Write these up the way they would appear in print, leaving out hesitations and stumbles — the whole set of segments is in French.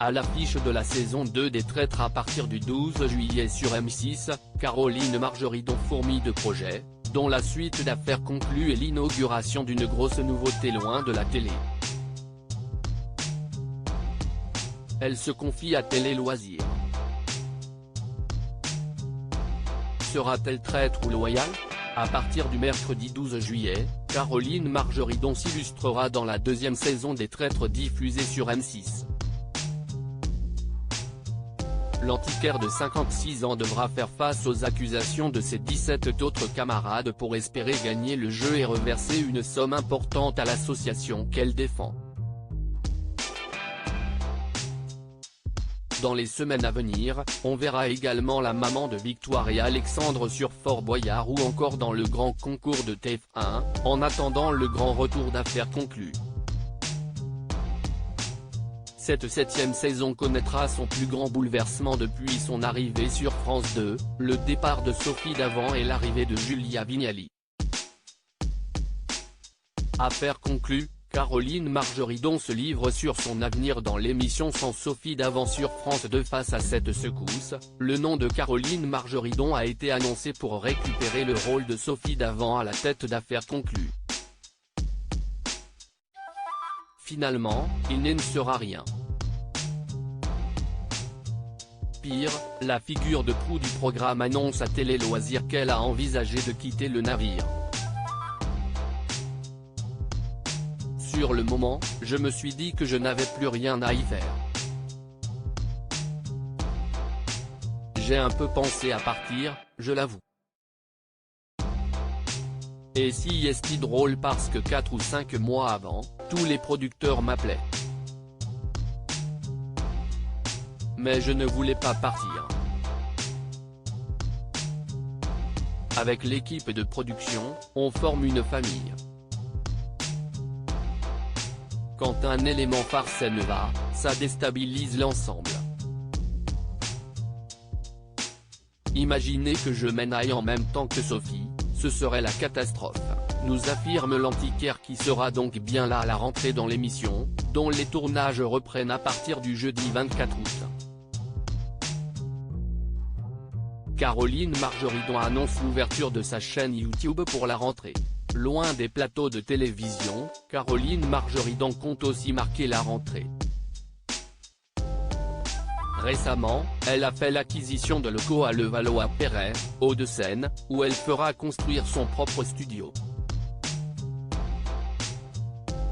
À l'affiche de la saison 2 des Traîtres à partir du 12 juillet sur M6, Caroline Margeridon fourmille de projets, dont la suite d'affaires conclue et l'inauguration d'une grosse nouveauté loin de la télé. Elle se confie à Télé Loisirs. Sera-t-elle traître ou loyale ? À partir du mercredi 12 juillet, Caroline Margeridon s'illustrera dans la deuxième saison des Traîtres diffusée sur M6. L'antiquaire de 56 ans devra faire face aux accusations de ses 17 autres camarades pour espérer gagner le jeu et reverser une somme importante à l'association qu'elle défend. Dans les semaines à venir, on verra également la maman de Victoire et Alexandre sur Fort Boyard ou encore dans le grand concours de TF1, en attendant le grand retour d'affaires conclu. Cette 7e saison connaîtra son plus grand bouleversement depuis son arrivée sur France 2, le départ de Sophie Davant et l'arrivée de Julia Vignali. Affaire conclue, Caroline Margeridon se livre sur son avenir dans l'émission Sans Sophie Davant sur France 2. Face à cette secousse, le nom de Caroline Margeridon a été annoncé pour récupérer le rôle de Sophie Davant à la tête d'Affaires conclues. Finalement, il ne sera rien. Pire, la figure de proue du programme annonce à Télé Loisirs qu'elle a envisagé de quitter le navire. Sur le moment, je me suis dit que je n'avais plus rien à y faire. J'ai un peu pensé à partir, je l'avoue. Et si est-ce drôle parce que 4 ou 5 mois avant, tous les producteurs m'appelaient. Mais je ne voulais pas partir. Avec l'équipe de production, on forme une famille. Quand un élément phare s'en va, ça déstabilise l'ensemble. Imaginez que je m'en aille en même temps que Sophie, ce serait la catastrophe, nous affirme l'antiquaire qui sera donc bien là à la rentrée dans l'émission, dont les tournages reprennent à partir du jeudi 24 août. Caroline Margeridon annonce l'ouverture de sa chaîne YouTube pour la rentrée. Loin des plateaux de télévision, Caroline Margeridon compte aussi marquer la rentrée. Récemment, elle a fait l'acquisition de locaux à Levallois-Perret, Hauts-de-Seine, où elle fera construire son propre studio.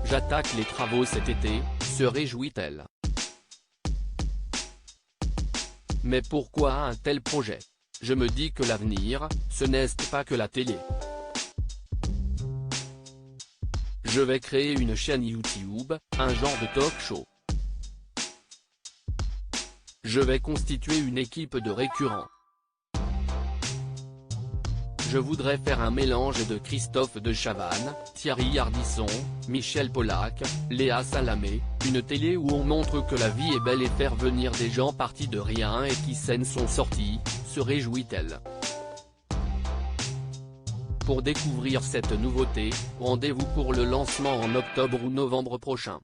J'attaque les travaux cet été, se réjouit-elle. Mais pourquoi un tel projet ? Je me dis que l'avenir, ce n'est pas que la télé. Je vais créer une chaîne YouTube, un genre de talk show. Je vais constituer une équipe de récurrents. Je voudrais faire un mélange de Christophe de Chavannes, Thierry Ardisson, Michel Polac, Léa Salamé, une télé où on montre que la vie est belle et faire venir des gens partis de rien et qui s'en sont sortis, se réjouit-elle. Pour découvrir cette nouveauté, rendez-vous pour le lancement en octobre ou novembre prochain.